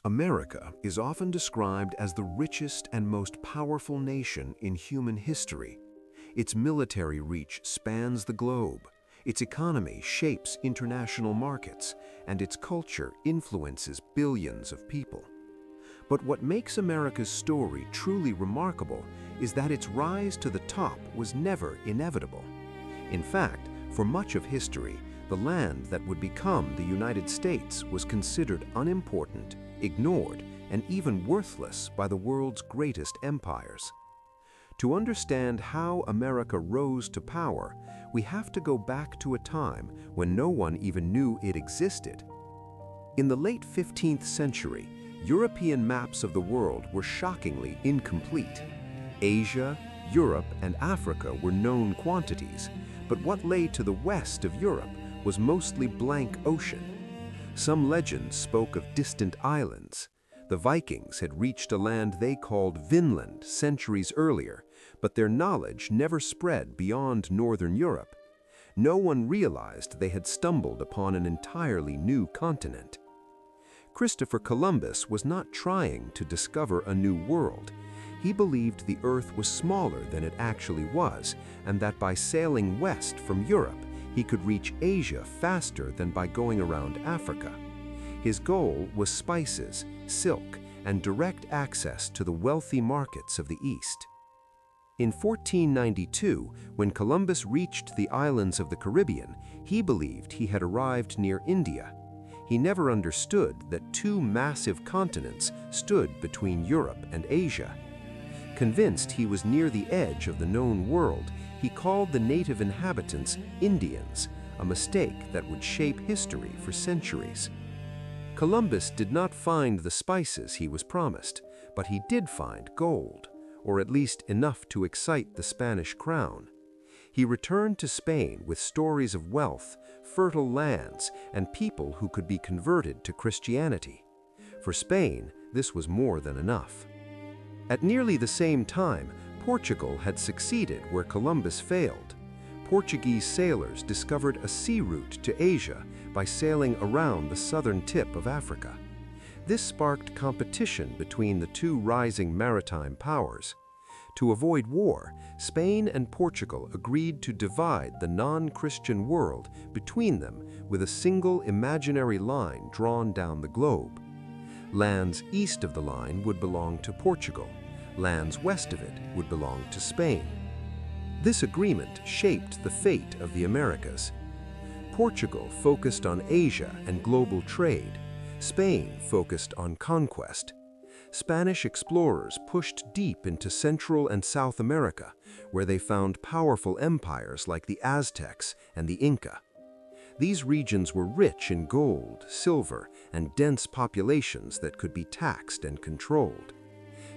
America is often described as the richest and most powerful nation in human history. Its military reach spans the globe, its economy shapes international markets, and its culture influences billions of people. But what makes America's story truly remarkable is that its rise to the top was never inevitable. In fact, for much of history, the land that would become the United States was considered unimportant, ignored, and even worthless by the world's greatest empires. To understand how America rose to power, we have to go back to a time when no one even knew it existed. In the late 15th century, European maps of the world were shockingly incomplete. Asia, Europe, and Africa were known quantities, but what lay to the west of Europe was mostly blank ocean. Some legends spoke of distant islands. The Vikings had reached a land they called Vinland centuries earlier, but their knowledge never spread beyond northern Europe. No one realized they had stumbled upon an entirely new continent. Christopher Columbus was not trying to discover a new world. He believed the Earth was smaller than it actually was, and that by sailing west from Europe, he could reach Asia faster than by going around Africa. His goal was spices, silk, and direct access to the wealthy markets of the East. In 1492, when Columbus reached the islands of the Caribbean, he believed he had arrived near India. He never understood that two massive continents stood between Europe and Asia. Convinced he was near the edge of the known world, he called the native inhabitants Indians, a mistake that would shape history for centuries. Columbus did not find the spices he was promised, but he did find gold, or at least enough to excite the Spanish crown. He returned to Spain with stories of wealth, fertile lands, and people who could be converted to Christianity. For Spain, this was more than enough. At nearly the same time, Portugal had succeeded where Columbus failed. Portuguese sailors discovered a sea route to Asia by sailing around the southern tip of Africa. This sparked competition between the two rising maritime powers. To avoid war, Spain and Portugal agreed to divide the non-Christian world between them with a single imaginary line drawn down the globe. Lands east of the line would belong to Portugal. Lands west of it would belong to Spain. This agreement shaped the fate of the Americas. Portugal focused on Asia and global trade. Spain focused on conquest. Spanish explorers pushed deep into Central and South America, where they found powerful empires like the Aztecs and the Inca. These regions were rich in gold, silver, and dense populations that could be taxed and controlled.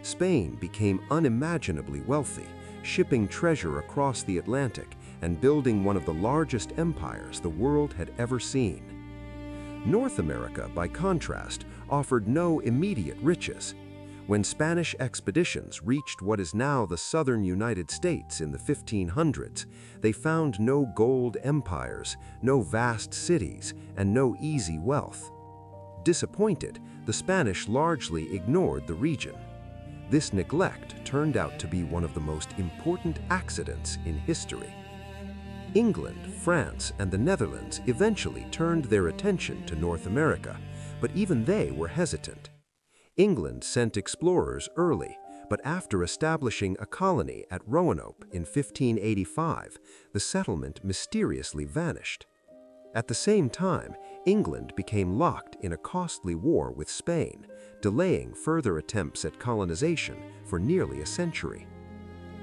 Spain became unimaginably wealthy, shipping treasure across the Atlantic and building one of the largest empires the world had ever seen. North America, by contrast, offered no immediate riches. When Spanish expeditions reached what is now the southern United States in the 1500s, they found no gold empires, no vast cities, and no easy wealth. Disappointed, the Spanish largely ignored the region. This neglect turned out to be one of the most important accidents in history. England, France, and the Netherlands eventually turned their attention to North America, but even they were hesitant. England sent explorers early, but after establishing a colony at Roanoke in 1585, the settlement mysteriously vanished. At the same time, England became locked in a costly war with Spain, delaying further attempts at colonization for nearly a century.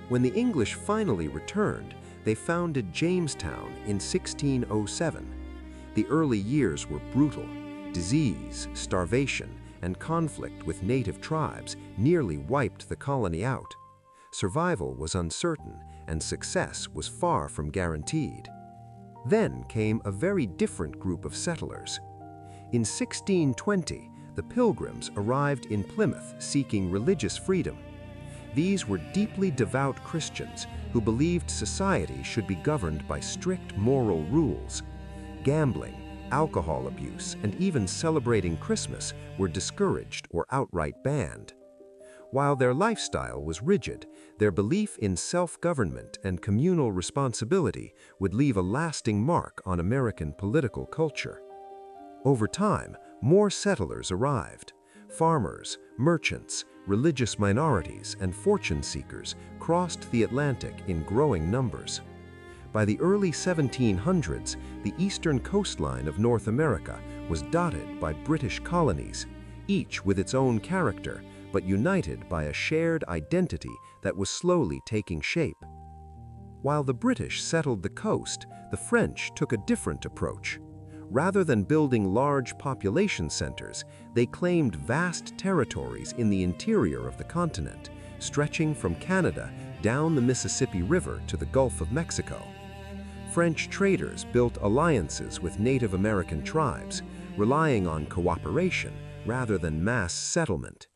When the English finally returned, they founded Jamestown in 1607. The early years were brutal. Disease, starvation, and conflict with native tribes nearly wiped the colony out. Survival was uncertain, and success was far from guaranteed. Then came a very different group of settlers. In 1620, the Pilgrims arrived in Plymouth seeking religious freedom. These were deeply devout Christians who believed society should be governed by strict moral rules. Gambling, alcohol abuse, and even celebrating Christmas were discouraged or outright banned. While their lifestyle was rigid, their belief in self-government and communal responsibility would leave a lasting mark on American political culture. Over time, more settlers arrived. Farmers, merchants, religious minorities, and fortune seekers crossed the Atlantic in growing numbers. By the early 1700s, the eastern coastline of North America was dotted by British colonies, each with its own character, but united by a shared identity that was slowly taking shape. While the British settled the coast, the French took a different approach. Rather than building large population centers, they claimed vast territories in the interior of the continent, stretching from Canada down the Mississippi River to the Gulf of Mexico. French traders built alliances with Native American tribes, relying on cooperation rather than mass settlement.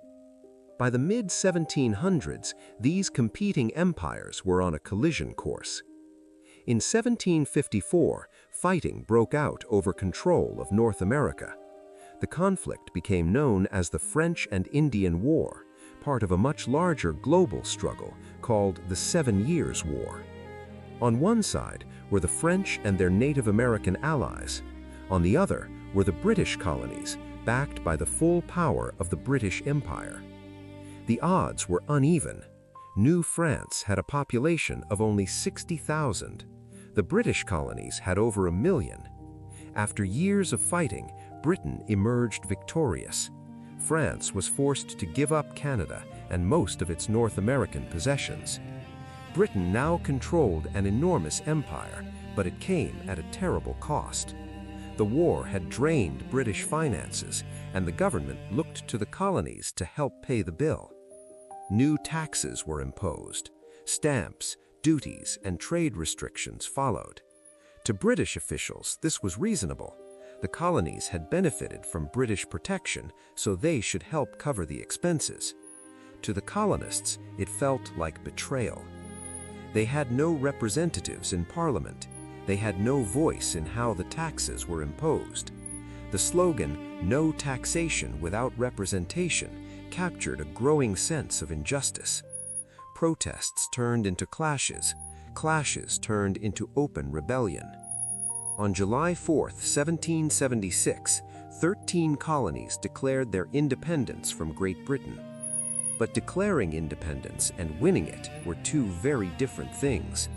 By the mid-1700s, these competing empires were on a collision course. In 1754, fighting broke out over control of North America. The conflict became known as the French and Indian War, part of a much larger global struggle called the 7 Years' War. On one side were the French and their Native American allies. On the other were the British colonies, backed by the full power of the British Empire. The odds were uneven. New France had a population of only 60,000. The British colonies had over 1 million. After years of fighting, Britain emerged victorious. France was forced to give up Canada and most of its North American possessions. Britain now controlled an enormous empire, but it came at a terrible cost. The war had drained British finances, and the government looked to the colonies to help pay the bill. New taxes were imposed. Stamps, duties, and trade restrictions followed. To British officials, this was reasonable. The colonies had benefited from British protection, so they should help cover the expenses. To the colonists, it felt like betrayal. They had no representatives in Parliament. They had no voice in how the taxes were imposed. The slogan, "No taxation without representation," captured a growing sense of injustice. Protests turned into clashes. Clashes turned into open rebellion. On July 4, 1776, 13 colonies declared their independence from Great Britain. But declaring independence and winning it were two very different things.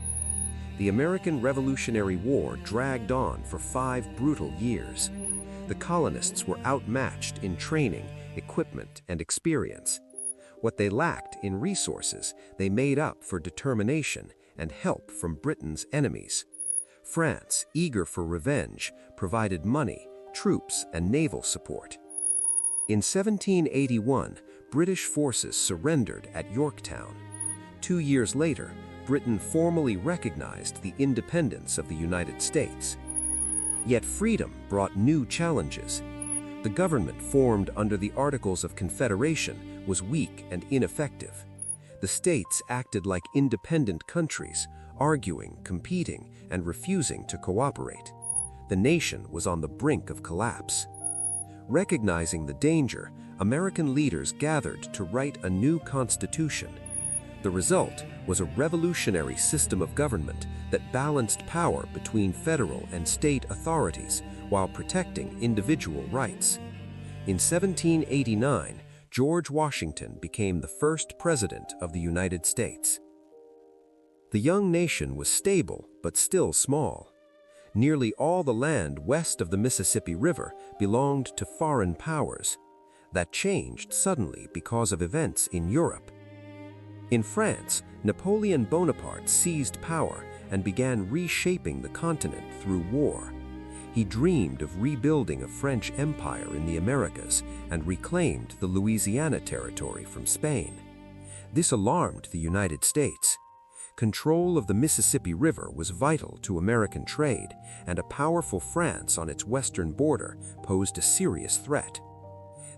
The American Revolutionary War dragged on for 5 brutal years. The colonists were outmatched in training, equipment, and experience. What they lacked in resources, they made up for determination and help from Britain's enemies. France, eager for revenge, provided money, troops, and naval support. In 1781, British forces surrendered at Yorktown. 2 years later, Britain formally recognized the independence of the United States. Yet freedom brought new challenges. The government formed under the Articles of Confederation was weak and ineffective. The states acted like independent countries, arguing, competing, and refusing to cooperate. The nation was on the brink of collapse. Recognizing the danger, American leaders gathered to write a new constitution. The result was a revolutionary system of government that balanced power between federal and state authorities while protecting individual rights. In 1789, George Washington became the first president of the United States. The young nation was stable but still small. Nearly all the land west of the Mississippi River belonged to foreign powers. That changed suddenly because of events in Europe. In France, Napoleon Bonaparte seized power and began reshaping the continent through war. He dreamed of rebuilding a French empire in the Americas and reclaimed the Louisiana Territory from Spain. This alarmed the United States. Control of the Mississippi River was vital to American trade, and a powerful France on its western border posed a serious threat.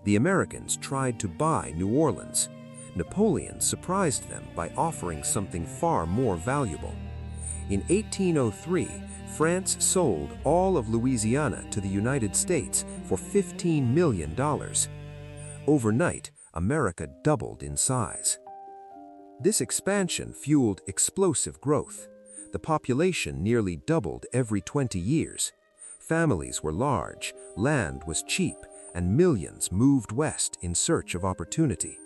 The Americans tried to buy New Orleans. Napoleon surprised them by offering something far more valuable. In 1803, France sold all of Louisiana to the United States for $15 million. Overnight, America doubled in size. This expansion fueled explosive growth. The population nearly doubled every 20 years. Families were large, land was cheap, and millions moved west in search of opportunity.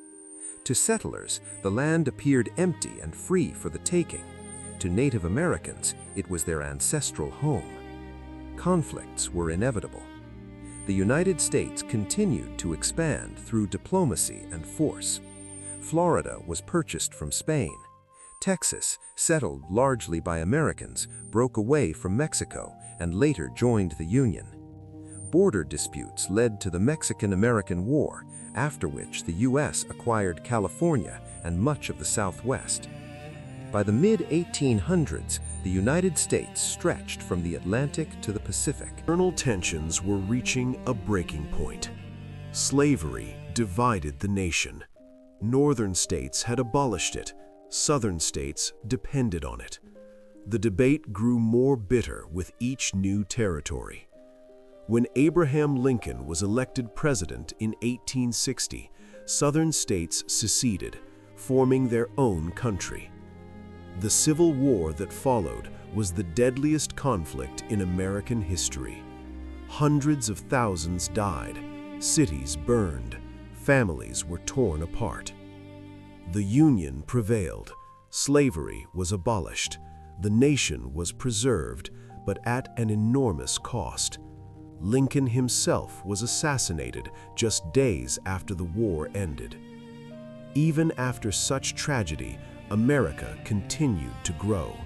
To settlers, the land appeared empty and free for the taking. To Native Americans, it was their ancestral home. Conflicts were inevitable. The United States continued to expand through diplomacy and force. Florida was purchased from Spain. Texas, settled largely by Americans, broke away from Mexico and later joined the Union. Border disputes led to the Mexican-American War, after which the U.S. acquired California and much of the Southwest. By the mid-1800s, the United States stretched from the Atlantic to the Pacific. Internal tensions were reaching a breaking point. Slavery divided the nation. Northern states had abolished it. Southern states depended on it. The debate grew more bitter with each new territory. When Abraham Lincoln was elected president in 1860, Southern states seceded, forming their own country. The Civil War that followed was the deadliest conflict in American history. Hundreds of thousands died, cities burned, families were torn apart. The Union prevailed, slavery was abolished, the nation was preserved, but at an enormous cost. Lincoln himself was assassinated just days after the war ended. Even after such tragedy, America continued to grow.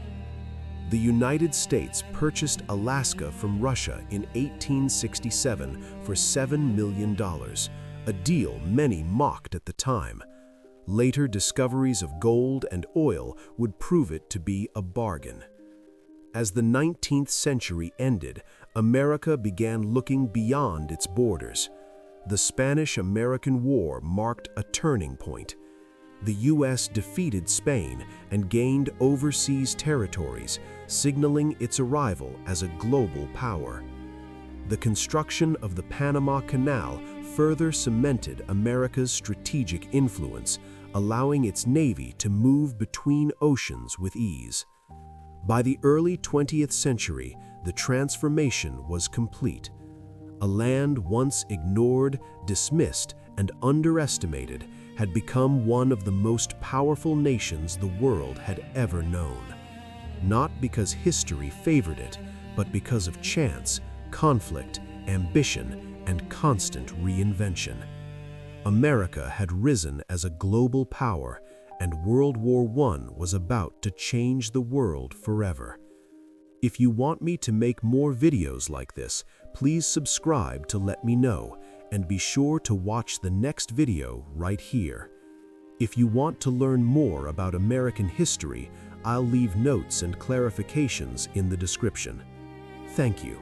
The United States purchased Alaska from Russia in 1867 for $7 million, a deal many mocked at the time. Later discoveries of gold and oil would prove it to be a bargain. As the 19th century ended, America began looking beyond its borders. The Spanish-American War marked a turning point. The U.S. defeated Spain and gained overseas territories, signaling its arrival as a global power. The construction of the Panama Canal further cemented America's strategic influence, allowing its navy to move between oceans with ease. By the early 20th century, the transformation was complete. A land once ignored, dismissed, and underestimated had become one of the most powerful nations the world had ever known. Not because history favored it, but because of chance, conflict, ambition, and constant reinvention. America had risen as a global power, and World War I was about to change the world forever. If you want me to make more videos like this, please subscribe to let me know, and be sure to watch the next video right here. If you want to learn more about American history, I'll leave notes and clarifications in the description. Thank you.